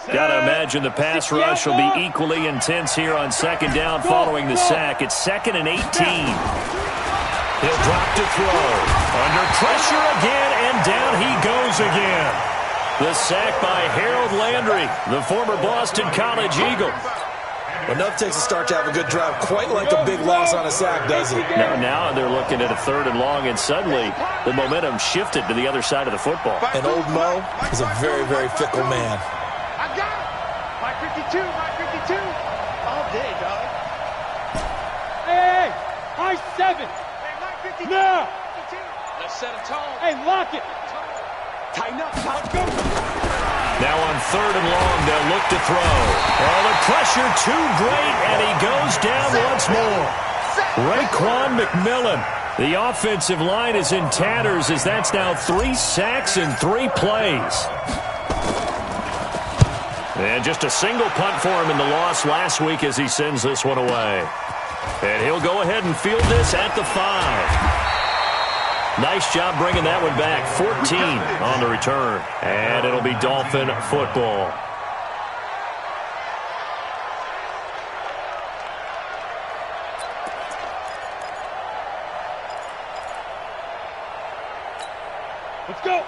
Gotta imagine the pass rush will be equally intense here on second down following the sack. It's 2nd and 18. He'll drop to throw. Under pressure again, and down he goes again. The sack by Harold Landry, the former Boston College Eagle. Enough takes a start to have a good drive. Quite like a big loss on a sack, does it? Now they're looking at a 3rd and long, and suddenly the momentum shifted to the other side of the football. And old Mo is a very, very fickle man. I got it. My 52, my 52. All day, dog. Hey, high 7. Hey, my 52. Now. 52. Let's set a tone. Hey, lock it. Tighten up. Let's go. Now on 3rd and long, they'll look to throw. Oh, the pressure too great, and he goes down once more. Raekwon McMillan. The offensive line is in tatters as that's now 3 sacks in 3 plays. And just a single punt for him in the loss last week as he sends this one away. And he'll go ahead and field this at the 5. Nice job bringing that one back. 14 on the return. And it'll be Dolphin football.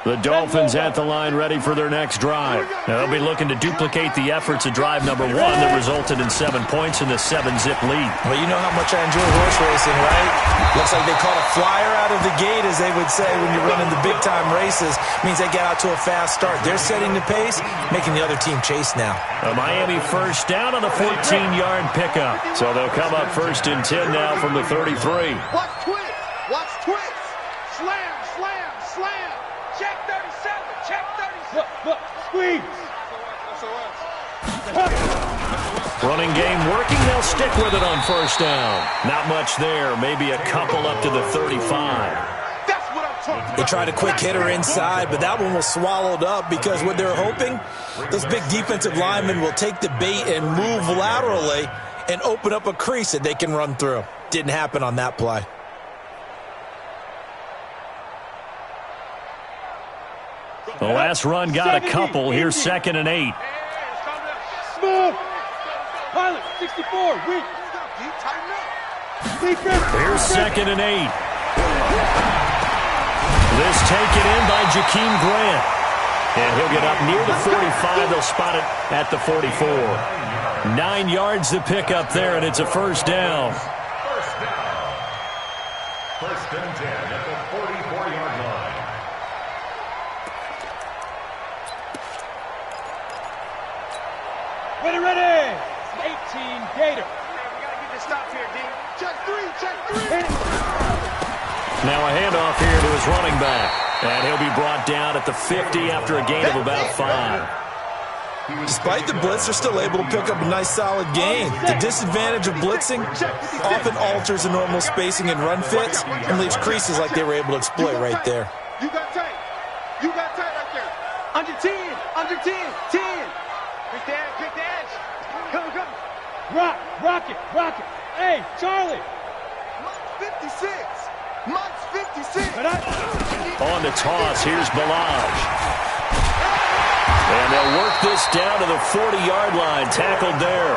The Dolphins at the line ready for their next drive. They'll be looking to duplicate the efforts of drive number 1 that resulted in 7 points in the 7-zip lead. Well, you know how much I enjoy horse racing, right? Looks like they caught a flyer out of the gate, as they would say when you're running the big-time races. Means they get out to a fast start. They're setting the pace, making the other team chase now. A Miami first down on the 14-yard pickup. So they'll come up 1st and 10 now from the 33. Watch twist. Watch twist. Slam, slam, slam. Check 37. Check 37. Look, squeeze. Running game working. They'll stick with it on 1st down. Not much there. Maybe a couple up to the 35. That's what I'm talking about. They tried a quick hitter inside, but that one was swallowed up because what they're hoping, those big defensive linemen will take the bait and move laterally and open up a crease that they can run through. Didn't happen on that play. The last run got a couple. Here's 2nd and 8. Smooth. Pilot, 64, weak. Here's 2nd and 8. This taken in by Jakeem Grant. And he'll get up near the 45. They'll spot it at the 44. 9 yards to pick up there, and it's a 1st down. First and 10 at the 44-yard line. Ready. 18, Gator. We gotta get this stop here, D. Check 3, check 3. Now a handoff here to his running back. And he'll be brought down at the 50 after a gain of about 5. Despite the blitz, they're still able to pick up a nice solid gain. The disadvantage of blitzing often alters the normal spacing and run fits and leaves creases like they were able to exploit right there. You got tight. You got tight right there. Under 10, under 10, 10. Quick dash. Come. Rock it. Hey, Charlie. Mike's 56. Mike's 56. On the toss, here's Balaj. And they'll work this down to the 40-yard line. Tackled there.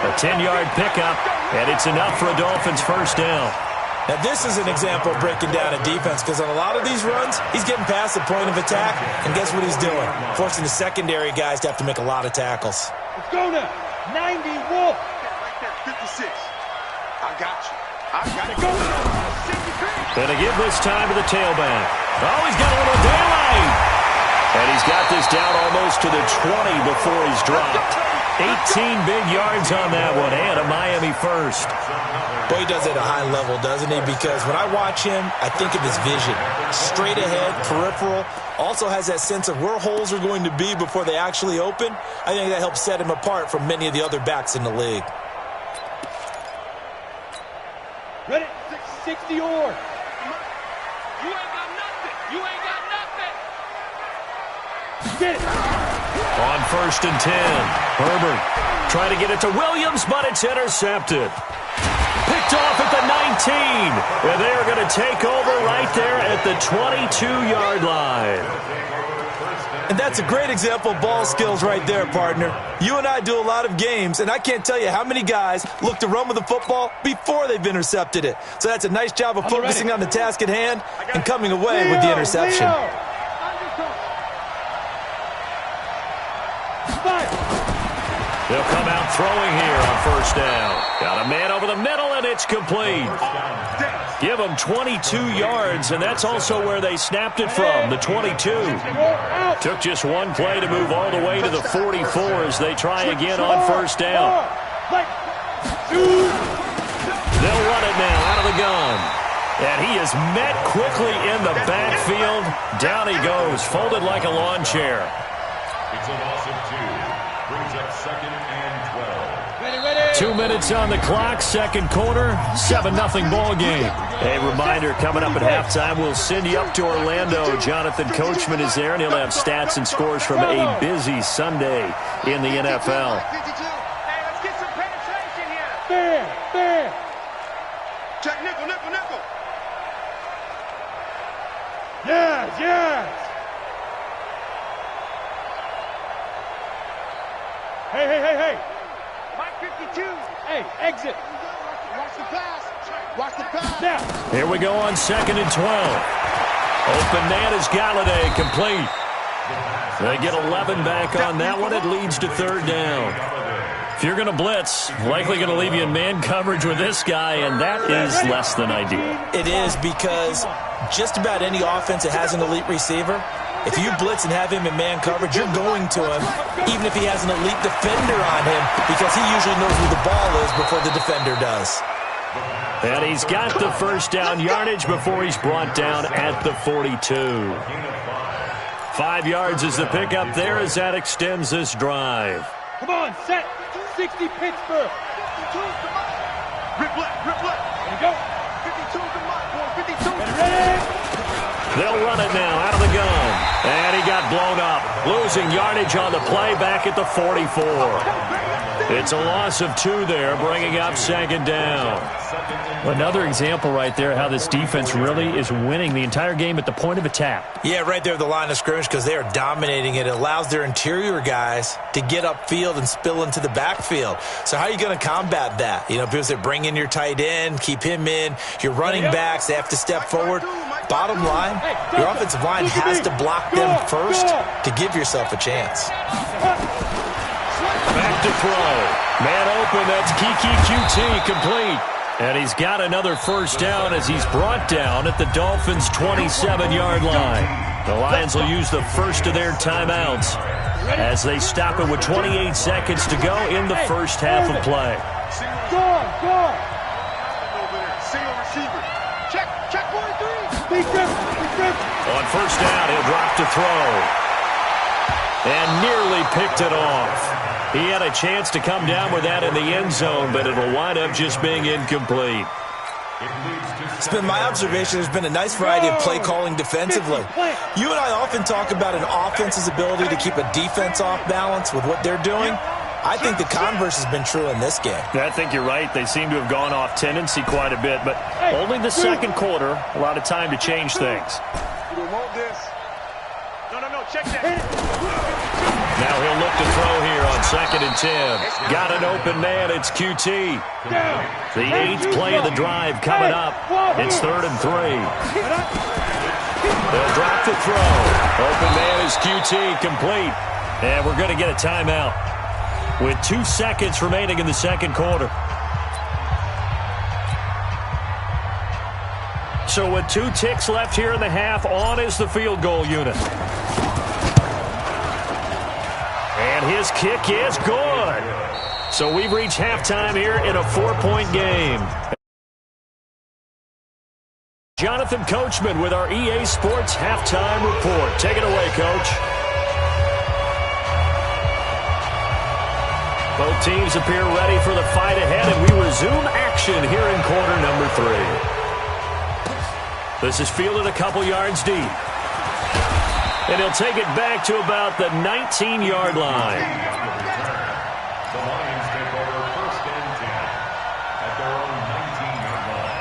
A 10-yard pickup, and it's enough for a Dolphins 1st down. Now, this is an example of breaking down a defense because on a lot of these runs, he's getting past the point of attack, and guess what he's doing? Forcing the secondary guys to have to make a lot of tackles. Let's go now. 90 Wolf. Right there, 56. I got you. Go. And to give this time to the tailback. Oh, he's got a little daylight. And he's got this down almost to the 20 before he's dropped. 18 big yards on that one, and a Miami 1st. Boy, he does it at a high level, doesn't he? Because when I watch him, I think of his vision. Straight ahead, peripheral. Also has that sense of where holes are going to be before they actually open. I think that helps set him apart from many of the other backs in the league. Ready? 60 or. You ain't got nothing. Get it. On 1st and 10, Herbert trying to get it to Williams, but it's intercepted. Picked off at the 19, and they're going to take over right there at the 22-yard line. And that's a great example of ball skills right there, partner. You and I do a lot of games, and I can't tell you how many guys look to run with the football before they've intercepted it. So that's a nice job of focusing on the task at hand and coming away with the interception. They'll come out throwing here on first down. Got a man over the middle, and it's complete. Give them 22 yards, and that's also where they snapped it from, the 22. Took just one play to move all the way to the 44 as they try again on first down. They'll run it now out of the gun. And he is met quickly in the backfield. Down he goes, folded like a lawn chair. It's a loss of 2. Brings up 2nd and 12. 2 minutes on the clock, second quarter, 7-0 ball game. A reminder, coming up at halftime, we'll send you up to Orlando. Jonathan Coachman is there, and he'll have stats and scores from a busy Sunday in the NFL. Hey, let's get some penetration here. Bam! Check nickel. Yes! Hey! Mike 52. Hey, exit! Watch the pass. Now! Here we go on 2nd and 12. Open man is Galladay, complete. They get 11 back on that one. It leads to 3rd down. If you're going to blitz, likely going to leave you in man coverage with this guy, and that is less than ideal. It is, because just about any offense that has an elite receiver, if you blitz and have him in man coverage, you're going to him, even if he has an elite defender on him, because he usually knows where the ball is before the defender does. And he's got the first down yardage before he's brought down at the 42. 5 yards is the pickup there as that extends this drive. Come on, set! 60 Pittsburgh! Rip left. There you go! 52's the mark, boy. 52. Ready? They'll run it now out of the gun. And he got blown up. Losing yardage on the play back at the 44. It's a loss of 2 there, bringing up 2nd down. Another example right there how this defense really is winning the entire game at the point of attack. Yeah, right there at the line of scrimmage, because they are dominating it. It allows their interior guys to get upfield and spill into the backfield. So how are you going to combat that? You know, people say bring in your tight end, keep him in. Your running backs, they have to step forward. Bottom line, your offensive line has to block them first to give yourself a chance. Back to throw. Man open, that's Kiki QT complete. And he's got another first down as he's brought down at the Dolphins' 27-yard line. The Lions will use the first of their timeouts as they stop it with 28 seconds to go in the first half of play. Go! Single receiver. Check 43. Defense! On first down, he'll drop to throw. And nearly picked it off. He had a chance to come down with that in the end zone, but it'll wind up just being incomplete. It's been my observation there's been a nice variety of play calling defensively. You and I often talk about an offense's ability to keep a defense off balance with what they're doing. I think the converse has been true in this game. I think you're right. They seem to have gone off tendency quite a bit, but only the second quarter, a lot of time to change things. You don't want this. No, check that. Now he'll look to throw here on 2nd and 10. Got an open man. It's QT. The 8th play of the drive coming up. It's 3rd and 3. They'll drop the throw. Open man is QT, complete. And we're going to get a timeout with 2 seconds remaining in the second quarter. So with 2 ticks left here in the half, on is the field goal unit. And his kick is good. So we've reached halftime here in a 4-point game. Jonathan Coachman with our EA Sports halftime report. Take it away, Coach. Both teams appear ready for the fight ahead, and we resume action here in quarter number 3. This is fielded a couple yards deep. And he'll take it back to about the 19-yard line. The Lions take over 1st and 10 at their own 19-yard line.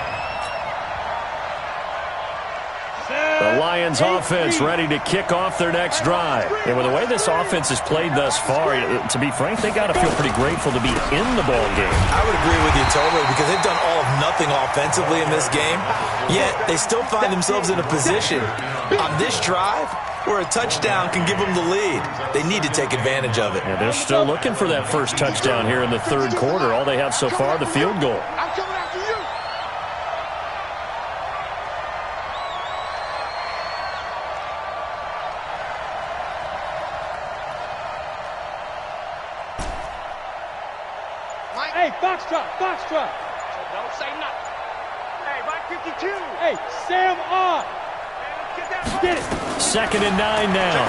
The Lions offense ready to kick off their next drive. And with the way this offense has played thus far, to be frank, they got to feel pretty grateful to be in the ball game. I would agree with you totally because they've done all of nothing offensively in this game, yet they still find themselves in a position on this drive where a touchdown can give them the lead. They need to take advantage of it. And they're still looking for that first touchdown here in the third quarter. All they have so far, the field goal. I'm coming after you. Hey, foxtrot, foxtrot. Don't say nothing. Hey, Mike 52. Hey, Sam on. Get that. Get it. 2nd and 9 now.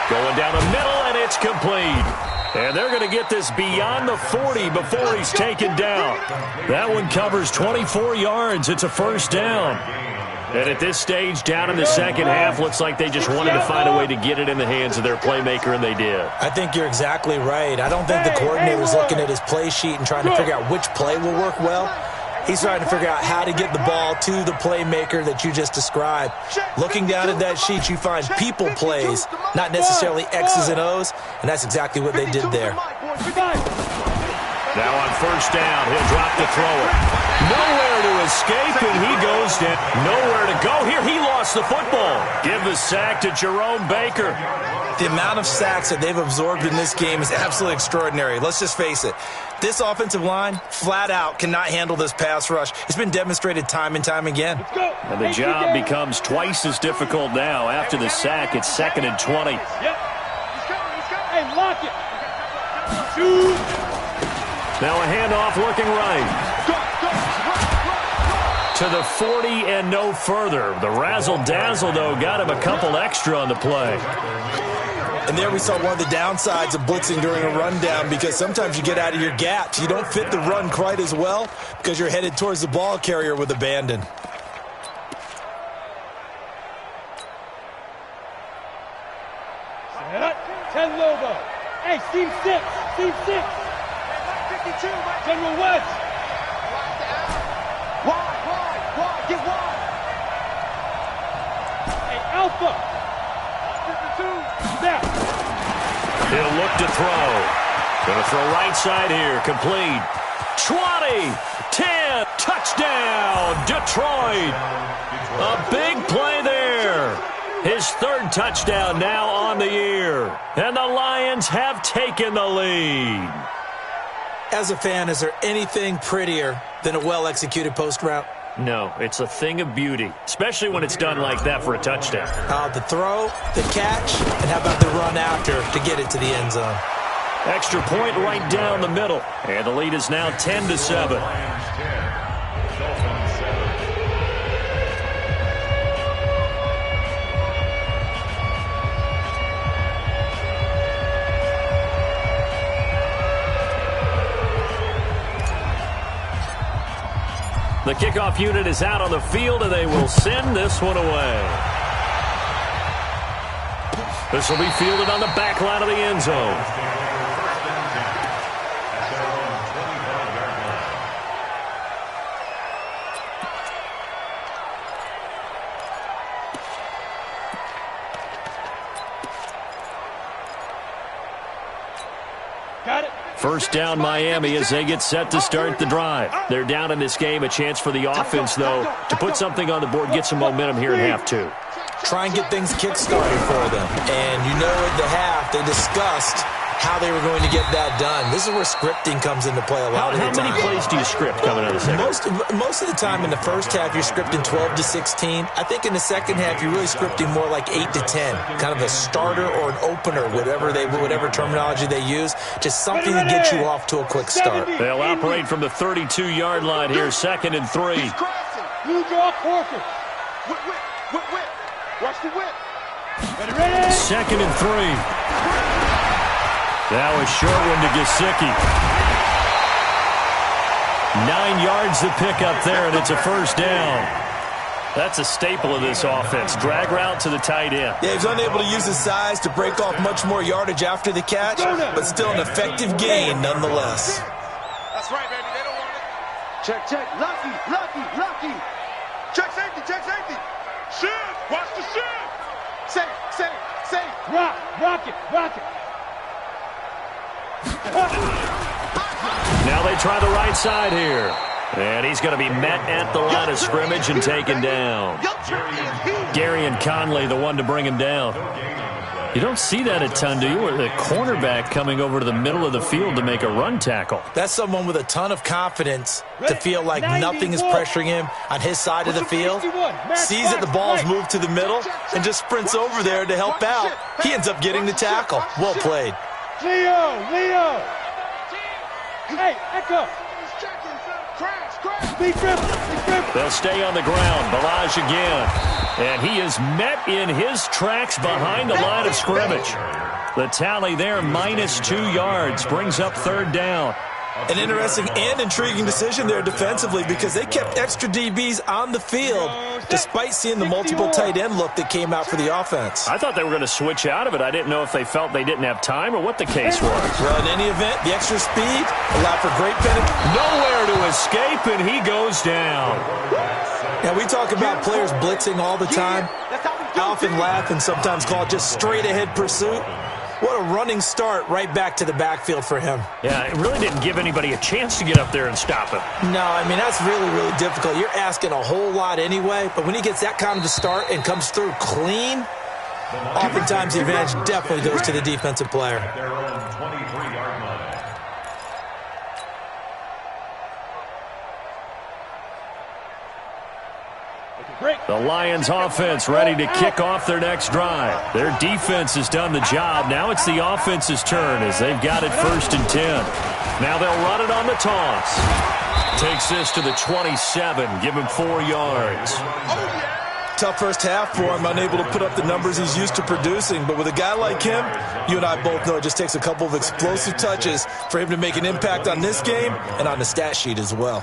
Going down the middle, and it's complete. And they're going to get this beyond the 40 before he's taken down. That one covers 24 yards. It's a first down. And at this stage, down in the second half, looks like they just wanted to find a way to get it in the hands of their playmaker, and they did. I think you're exactly right. I don't think the coordinator's looking at his play sheet and trying to figure out which play will work well. He's trying to figure out how to get the ball to the playmaker that you just described. Looking down at that sheet, you find people plays, not necessarily X's and O's, and that's exactly what they did there. Now on first down, he'll drop to throw it. Nowhere to escape, and he goes down. Nowhere to go. Here, he lost the football. Give the sack to Jerome Baker. The amount of sacks that they've absorbed in this game is absolutely extraordinary. Let's just face it. This offensive line, flat out, cannot handle this pass rush. It's been demonstrated time and time again. And the job becomes twice as difficult now. After the sack, it's 2nd and 20. Yep. Hey, lock it. Shoot. Now a handoff looking right. To the 40 and no further. The razzle-dazzle, though, got him a couple extra on the play. And there we saw one of the downsides of blitzing during a rundown because sometimes you get out of your gaps. You don't fit the run quite as well because you're headed towards the ball carrier with abandon. Set up. 10 Lobo. Hey, seam 6. Seam 6. General West. Wide, get wide. Hey, Alpha. 52. Snap. He'll look to throw. Going to throw right side here. Complete. 20. 10. Touchdown. Detroit. A big play there. His third touchdown now on the year. And the Lions have taken the lead. As a fan, is there anything prettier than a well-executed post route? No, it's a thing of beauty, especially when it's done like that for a touchdown. The throw, the catch, and how about the run after to get it to the end zone? Extra point right down the middle. And the lead is now 10-7. The kickoff unit is out on the field, and they will send this one away. This will be fielded on the back line of the end zone. Got it. First down Miami as they get set to start the drive. They're down in this game. A chance for the offense, though, to put something on the board, get some momentum here in half two. Try and get things kick-started for them. And you know at the half they discussed how they were going to get that done. This is where scripting comes into play a lot of the time. How many plays do you script coming out of the second? Most of the time in the first half, you're scripting 12 to 16. I think in the second half, you're really scripting more like 8 to 10. Kind of a starter or an opener, whatever terminology they use. Just something to get you off to a quick start. They'll operate from the 32-yard line here, 2nd and 3. Blue draw Corker. Whip. Watch the whip. Ready. 2nd and 3. Now a short one to Gesicki. 9 yards to pick up there, and it's a first down. That's a staple of this offense. Drag route to the tight end. Yeah, he's unable to use his size to break off much more yardage after the catch, but still an effective gain nonetheless. That's right, baby. They don't want it. Check. Lucky. Check safety. Watch the shit. Safe. Rock it. Now they try the right side here. And he's going to be met at the line of scrimmage and taken down. Gary and Conley, the one to bring him down. You don't see that a ton, do you? Or the cornerback coming over to the middle of the field to make a run tackle. That's someone with a ton of confidence to feel like nothing is pressuring him on his side of the field. Sees that the ball's moved to the middle and just sprints over there to help out. He ends up getting the tackle. Well played. Leo. Hey, Echo. They'll stay on the ground. Balaj again. And he is met in his tracks behind the line of scrimmage. The tally there, -2 yards, brings up third down. An interesting and intriguing decision there defensively because they kept extra DBs on the field despite seeing the multiple tight end look that came out for the offense. I thought they were going to switch out of it. I didn't know if they felt they didn't have time or what the case was. Well, in any event, the extra speed allowed for great penetration. Nowhere to escape, and he goes down. Now, we talk about players blitzing all the time. I often laugh and sometimes call it just straight-ahead pursuit. What a running start right back to the backfield for him. Yeah, it really didn't give anybody a chance to get up there and stop him. No, I mean, that's really, really difficult. You're asking a whole lot anyway, but when he gets that kind of a start and comes through clean, oftentimes the advantage definitely goes to the defensive player. Their own 23-yard line. The Lions offense ready to kick off their next drive. Their defense has done the job. Now it's the offense's turn as they've got it 1st and 10. Now they'll run it on the toss. Takes this to the 27. Give him 4 yards. Tough first half for him, unable to put up the numbers he's used to producing. But with a guy like him, you and I both know it just takes a couple of explosive touches for him to make an impact on this game and on the stat sheet as well.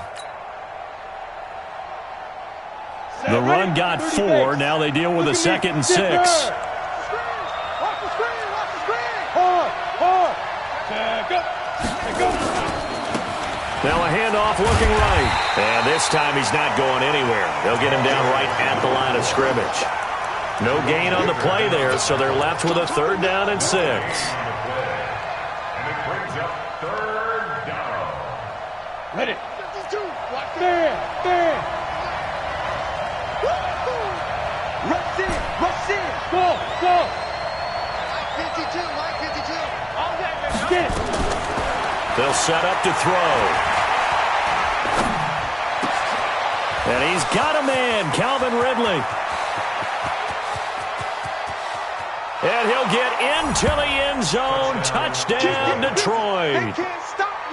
The run got 4. Now they deal with a 2nd and 6. Now a handoff looking right. And this time he's not going anywhere. They'll get him down right at the line of scrimmage. No gain on the play there, so they're left with a 3rd down and 6. And it brings up 3rd down. Ready. Man. Rush in. Go. Like 52. All that, man. Get it. They'll set up to throw. And he's got a man, Calvin Ridley. And he'll get into the end zone. Touchdown, Detroit.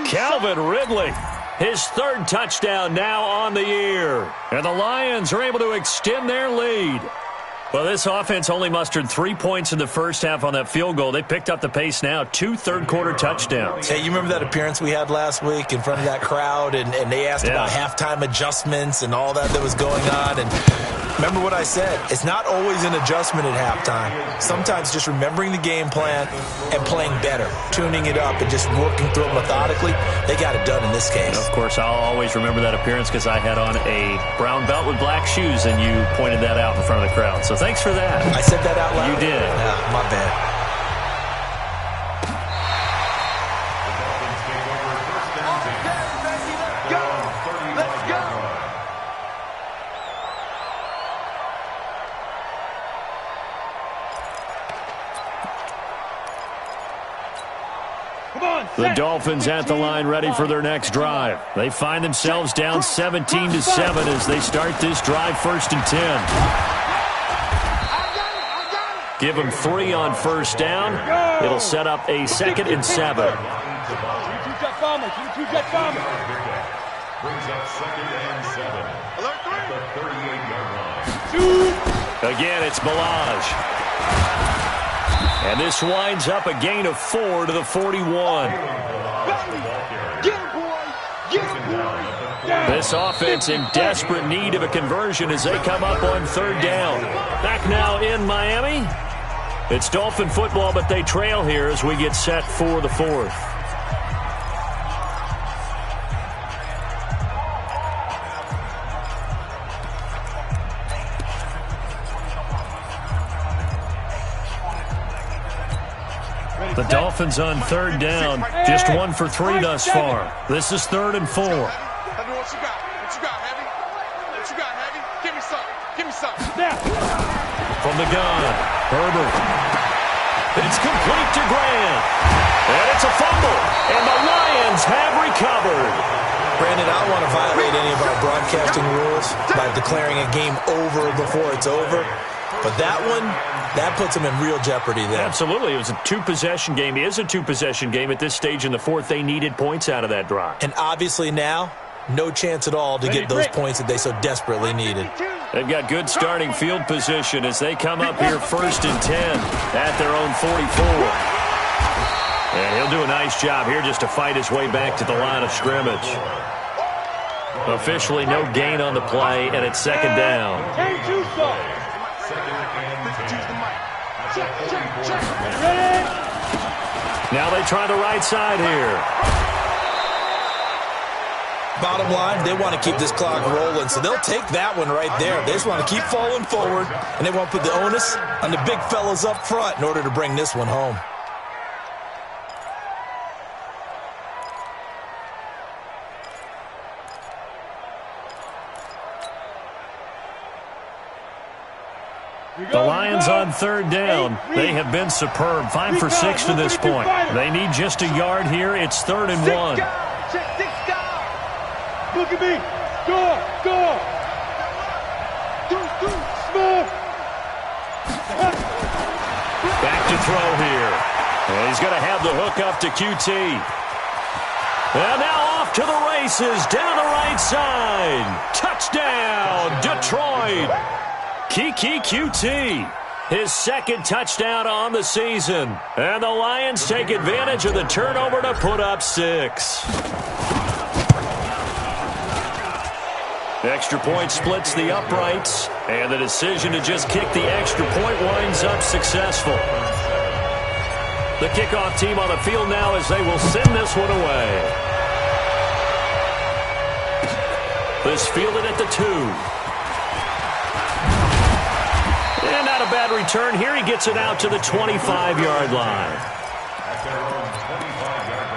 Calvin Ridley, his 3rd touchdown now on the year. And the Lions are able to extend their lead. Well, this offense only mustered 3 points in the first half on that field goal. They picked up the pace now. 2 third-quarter touchdowns. Hey, you remember that appearance we had last week in front of that crowd, and they asked about halftime adjustments and all that was going on, and remember what I said. It's not always an adjustment at halftime. Sometimes just remembering the game plan and playing better, tuning it up and just working through it methodically. They got it done in this case. Of course, I'll always remember that appearance because I had on a brown belt with black shoes, and you pointed that out in front of the crowd. So thanks for that. I said that out loud? You did. Yeah, my bad. The Dolphins at the line ready for their next drive. They find themselves down 17-7 as they start this drive 1st and 10. Give them 3 on 1st down. It'll set up a 2nd and 7. Brings up 2nd and 7. At the 38-yard line. Again, it's Balaj. And this winds up a gain of 4 to the 41. This offense in desperate need of a conversion as they come up on 3rd down. Back now in Miami. It's Dolphin football, but they trail here as we get set for the 4th. The Dolphins on third down, just 1 for 3 thus far. This is 3rd and 4. What you got? What you got, Heavy? What you got, Heavy? Give me some. Give me some. From the gun, Herbert. It's complete to Grant. And it's a fumble. And the Lions have recovered. Brandon, I don't want to violate any of our broadcasting rules by declaring a game over before it's over. But that one, that puts them in real jeopardy there. Absolutely. It was a two-possession game. It is a two-possession game at this stage in the fourth. They needed points out of that drive. And obviously now, no chance at all to get those points that they so desperately needed. They've got good starting field position as they come up here 1st and 10 at their own 44. And he'll do a nice job here just to fight his way back to the line of scrimmage. Officially no gain on the play, and it's 2nd down. Now they try the right side here. Bottom line, they want to keep this clock rolling, so they'll take that one right there. They just want to keep falling forward, and they want to put the onus on the big fellas up front in order to bring this one home. The Lions on 3rd down. They have been superb. 5 for 6 to this point. They need just a yard here. It's 3rd and 1. Look at me. Go. Smooth. Back to throw here. And he's going to have the hook up to QT. And now off to the races. Down the right side. Touchdown, Detroit. Kiki QT, his 2nd touchdown on the season. And the Lions take advantage of the turnover to put up 6. The extra point splits the uprights, and the decision to just kick the extra point winds up successful. The kickoff team on the field now as they will send this one away. This fielded at the 2. And not a bad return here. He gets it out to the 25-yard line. At their own 25-yard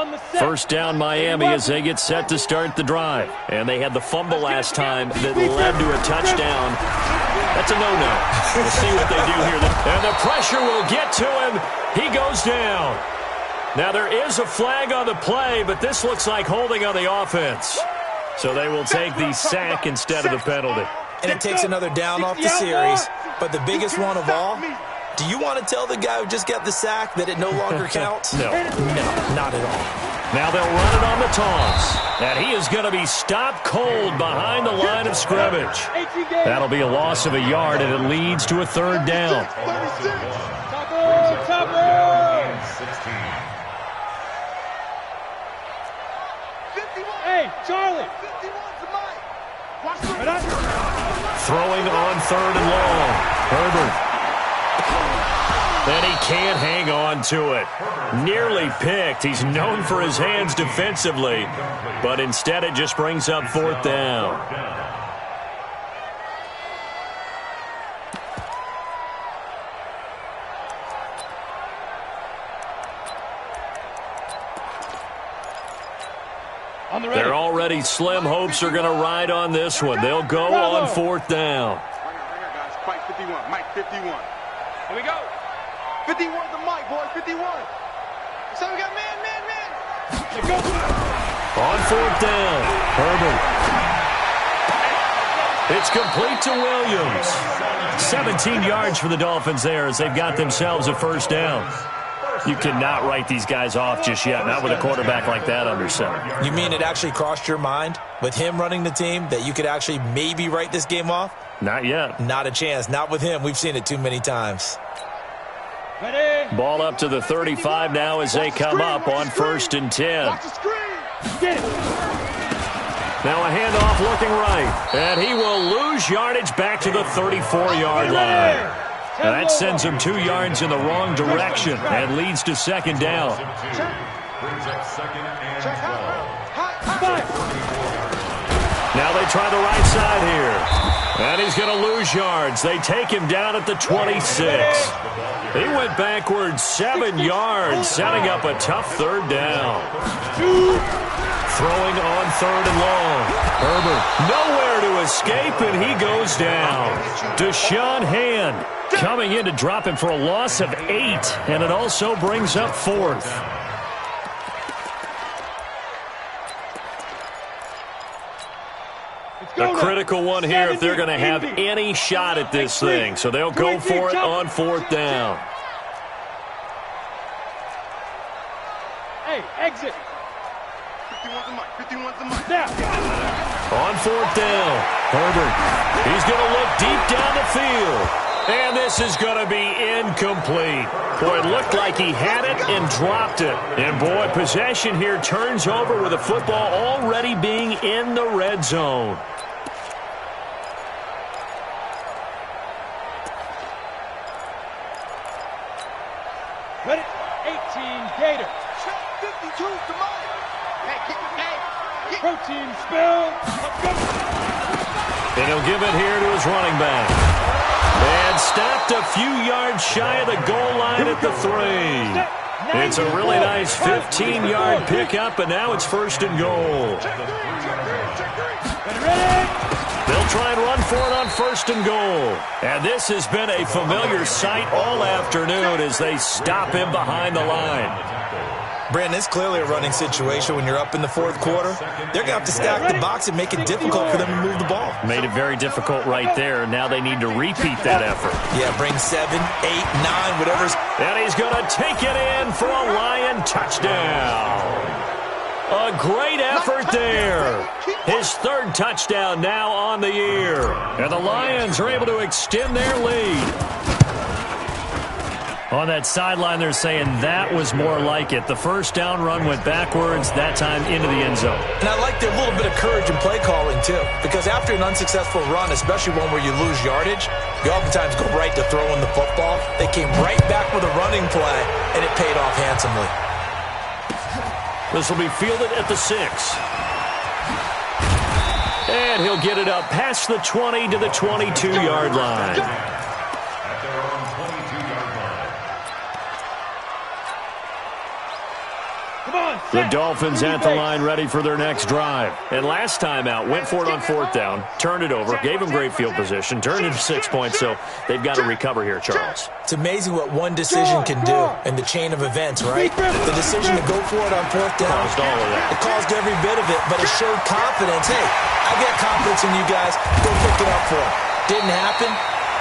line. First down Miami as they get set to start the drive. And they had the fumble last time that led to a touchdown. That's a no-no. We'll see what they do here. And the pressure will get to him. He goes down. Now, there is a flag on the play, but this looks like holding on the offense. So they will take the sack instead of the penalty. And it takes another down off the series. But the biggest one of all, do you want to tell the guy who just got the sack that it no longer counts? No, not at all. Now they'll run it on the toss. And he is going to be stopped cold behind the line of scrimmage. That'll be a loss of a yard, and it leads to a 3rd down. Hey, Charlie. Throwing on 3rd and long. Herbert. And he can't hang on to it. Nearly picked. He's known for his hands defensively, but instead it just brings up 4th down. They're already slim hopes are going to ride on this one. They'll go on 4th down. Mike 51. Mike 51. Here we go. 51 the Mike, boy. 51. So we got man. On 4th down, Herbert. It's complete to Williams. 17 yards for the Dolphins there as they've got themselves a 1st down. You cannot write these guys off just yet, not with a quarterback like that under center. You mean it actually crossed your mind with him running the team that you could actually maybe write this game off? Not yet. Not a chance. Not with him. We've seen it too many times. Ball up to the 35 now as they come up on 1st and 10. Now a handoff looking right. And he will lose yardage back to the 34-yard line. And that sends him 2 yards in the wrong direction and leads to 2nd down. Brings up 2nd and 12. Now they try the right side here. And he's going to lose yards. They take him down at the 26. He went backwards 7 yards, setting up a tough third down. Throwing on 3rd and long. Herbert nowhere to escape, and he goes down. Deshaun Hand coming in to drop him for a loss of 8, and it also brings up 4th. A critical one here if they're going to have any shot at this thing. So they'll go for it on 4th down. Hey, exit. 51's the mic. Now. On 4th down, Herbert. He's going to look deep down the field. And this is going to be incomplete. Boy, it looked like he had it and dropped it. And, boy, possession here turns over with the football already being in the red zone. Ready? 18 Gator. 52's the mic. Hey, kick it, hey. Protein spill. Let's go. And he'll give it here to his running back. And stopped a few yards shy of the goal line at the 3. It's a really nice 15-yard pickup, and now it's 1st and goal. They'll try and run for it on 1st and goal. And this has been a familiar sight all afternoon as they stop him behind the line. Brandon, it's clearly a running situation when you're up in the 4th quarter. They're going to have to stack the box and make it difficult for them to move the ball. Made it very difficult right there. Now they need to repeat that effort. Yeah, bring 7, 8, 9, whatever's. And he's going to take it in for a Lion touchdown. A great effort there. His 3rd touchdown now on the year. And the Lions are able to extend their lead. On that sideline, they're saying that was more like it. The 1st down run went backwards, that time into the end zone. And I like their little bit of courage in play calling, too. Because after an unsuccessful run, especially one where you lose yardage, you oftentimes go right to throwing the football. They came right back with a running play, and it paid off handsomely. This will be fielded at the 6. And he'll get it up past the 20 to the 22-yard line. The Dolphins at the line ready for their next drive. And last time out, went for it on 4th down, turned it over, gave them great field position, turned it to 6 points, so they've got to recover here, Charles. It's amazing what one decision can do in the chain of events, right? The decision to go for it on 4th down. Caused all of that. It caused every bit of it, but it showed confidence. Hey, I got confidence in you guys. Go pick it up for them. Didn't happen.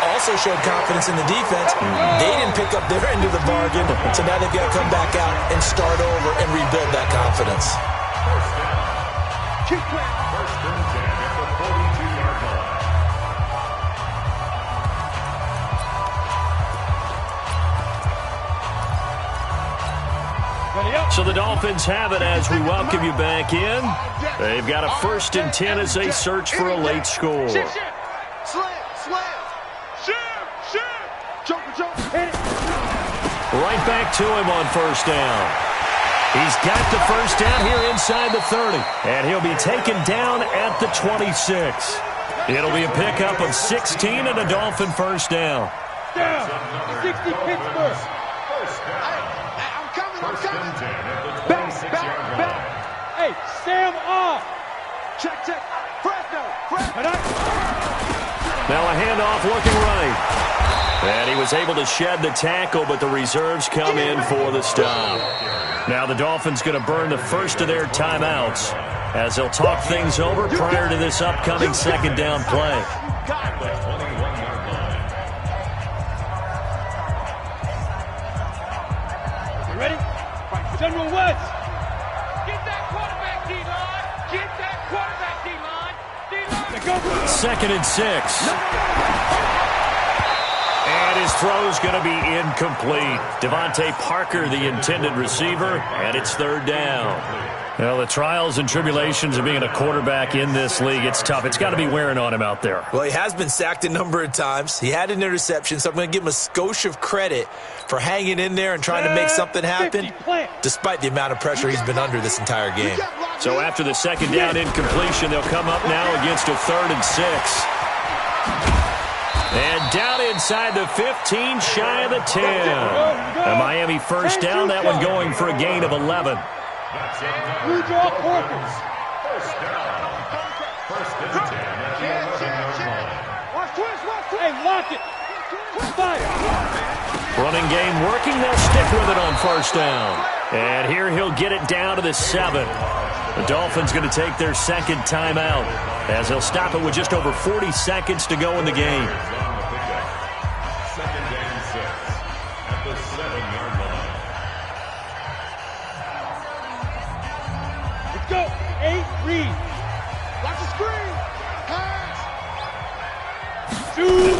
Also showed confidence in the defense. They didn't pick up their end of the bargain, so now they've got to come back out and start over and rebuild that confidence. First and 10 at the 42-yard line. So the Dolphins have it as we welcome you back in. They've got a 1st and 10 as they search for a late score. Slam, slam. Right back to him on 1st down. He's got the 1st down here inside the 30. And he'll be taken down at the 26. It'll be a pickup of 16 and a Dolphin 1st down. Down. 60 Pittsburgh. I'm coming. First and 10 at the 26-yard line. Hey, Sam off. Check. Fresno. Now a handoff looking right. And he was able to shed the tackle, but the reserves come in for the stop. Now the Dolphins going to burn the first of their timeouts as they'll talk things over prior to this upcoming 2nd down play. You ready? General West. Get that quarterback, D-line. Get that quarterback, D-line. D-line. 2nd and 6. And his throw's going to be incomplete. Devontae Parker, the intended receiver, and it's 3rd down. Well, the trials and tribulations of being a quarterback in this league, it's tough. It's got to be wearing on him out there. Well, he has been sacked a number of times. He had an interception, so I'm going to give him a skosh of credit for hanging in there and trying to make something happen, despite the amount of pressure he's been under this entire game. So after the second down incompletion, they'll come up now against a 3rd and 6. And down inside the 15, shy of the 10. A Miami first down, that one going for a gain of 11. Blue draw quarters. First down. First and 10 at the 11-yard line. Watch twist. Hey, lock it. Fire. Running game working, they'll stick with it on first down. And here he'll get it down to the 7. The Dolphins going to take their second timeout as they'll stop it with just over 40 seconds to go in the game. Second and 6 at the 7-yard line. Let's go. 8, read. Watch the screen. Pass. Shoot.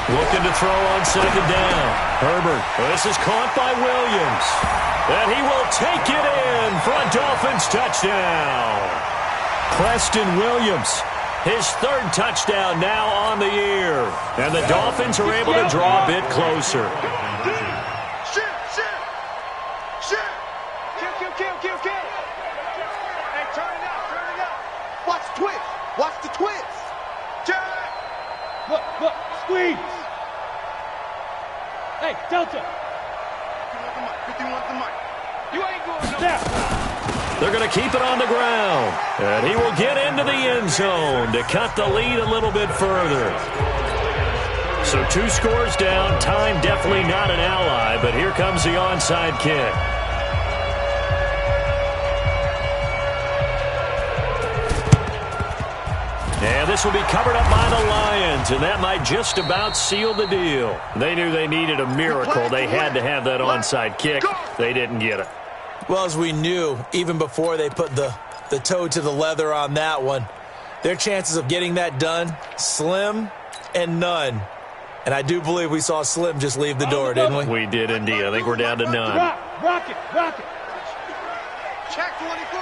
Looking to throw on second down. Herbert. This is caught by Williams. And he will take it in for a Dolphins touchdown. Preston Williams, his 3rd touchdown now on the year. And the Dolphins are able to draw a bit closer. Shit. Kill. Hey, turn it out. Watch the twist. Watch the twist. Jack. Look, squeeze. Hey, Delta. 51 at the mic. You ain't going no. Down. They're going to keep it on the ground. And he will get into the end zone to cut the lead a little bit further. So 2 scores down. Time definitely not an ally, but here comes the onside kick. And this will be covered up by the Lions, and that might just about seal the deal. They knew they needed a miracle. They had to have that onside kick. They didn't get it. Well, as we knew, even before they put the toe to the leather on that one, their chances of getting that done, slim and none. And I do believe we saw Slim just leave the door, didn't we? We did indeed. I think we're down to none. Rock it. Check 24.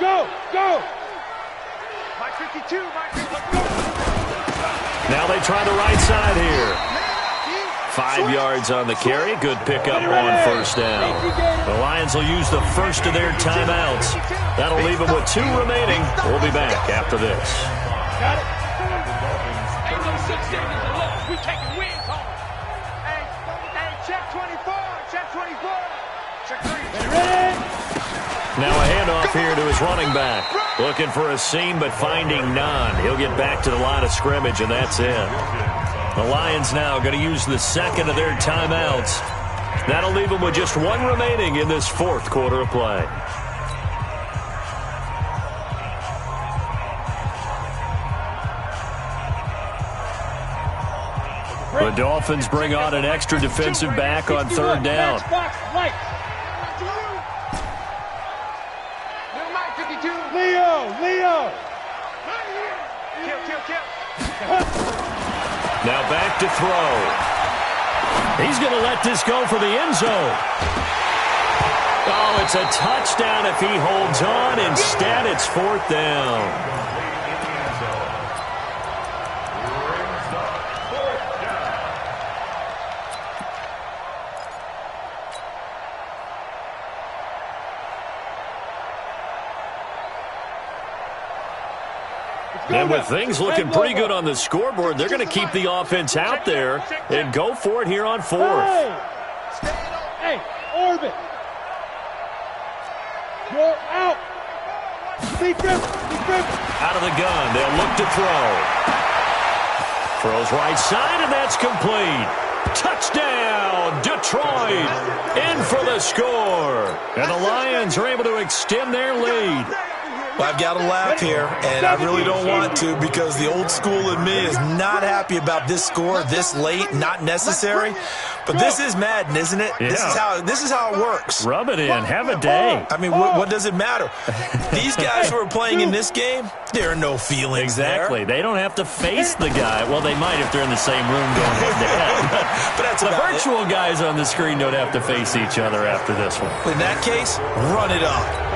Go. Mike 52. Now they try the right side here. 5 yards on the carry. Good pickup on first down. The Lions will use the first of their timeouts. That'll leave them with 2 remaining. We'll be back after this. Got it. Ain't no such thing as a loss. We taking wins home. Hey, check 24. Check 3. Ready? Now a handoff here to his running back. Looking for a seam, but finding none. He'll get back to the line of scrimmage, and that's it. The Lions now going to use the second of their timeouts. That'll leave them with just 1 remaining in this 4th quarter of play. The Dolphins bring on an extra defensive back on 3rd down. Leo. Kill. Now back to throw. He's going to let this go for the end zone. Oh, it's a touchdown if he holds on. Instead, it's 4th down. And with things looking pretty good on the scoreboard, they're going to keep the offense out there and go for it here on 4th. Hey, orbit. You're out. Deep river. Out of the gun, they'll look to throw. Throws right side, and that's complete. Touchdown, Detroit, in for the score. And the Lions are able to extend their lead. Well, I've got to laugh here, and I really don't want to because the old school in me is not happy about this score this late, not necessary. But this is Madden, isn't it? Yeah. This is how it works. Rub it in. Have a day. I mean, what does it matter? These guys who are playing in this game, there are no feelings Exactly. there. They don't have to face the guy. Well, they might if they're in the same room going head-to-head. But that's the about virtual guys on the screen don't have to face each other after this one. In that case, run it up.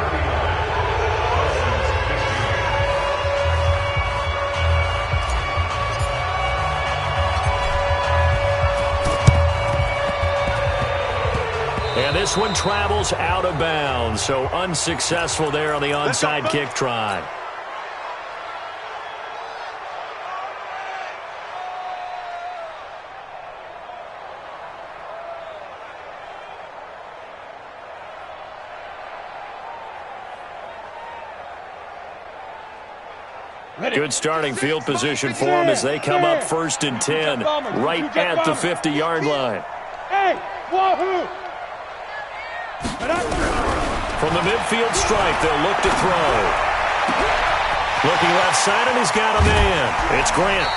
And this one travels out of bounds, so unsuccessful there on the onside kick try. Good starting field position for them as they come up 1st and 10, right at the 50-yard line. Hey, wahoo! From the midfield stripe, they'll look to throw. Looking left side, and he's got a man. It's Grant.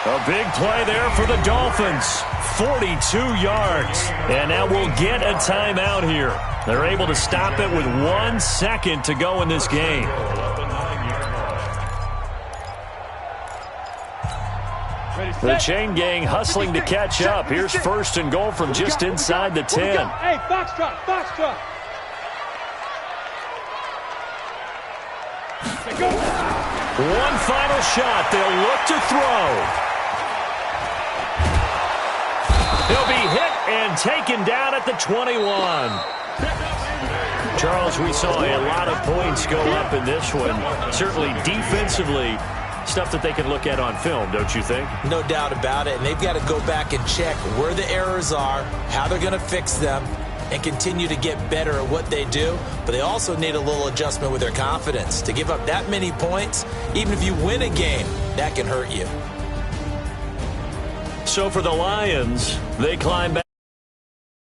A big play there for the Dolphins. 42 yards. And now we'll get a timeout here. They're able to stop it with 1 second to go in this game. The chain gang hustling to catch up. Here's 1st and goal from just inside the 10. Hey, foxtrot, foxtrot. One final shot. They'll look to throw. He'll be hit and taken down at the 21. Charles, we saw a lot of points go up in this one. Certainly defensively, stuff that they can look at on film, don't you think? No doubt about it. And they've got to go back and check where the errors are, how they're going to fix them, and continue to get better at what they do. But they also need a little adjustment with their confidence. To give up that many points, even if you win a game, that can hurt you. So for the Lions, they climb back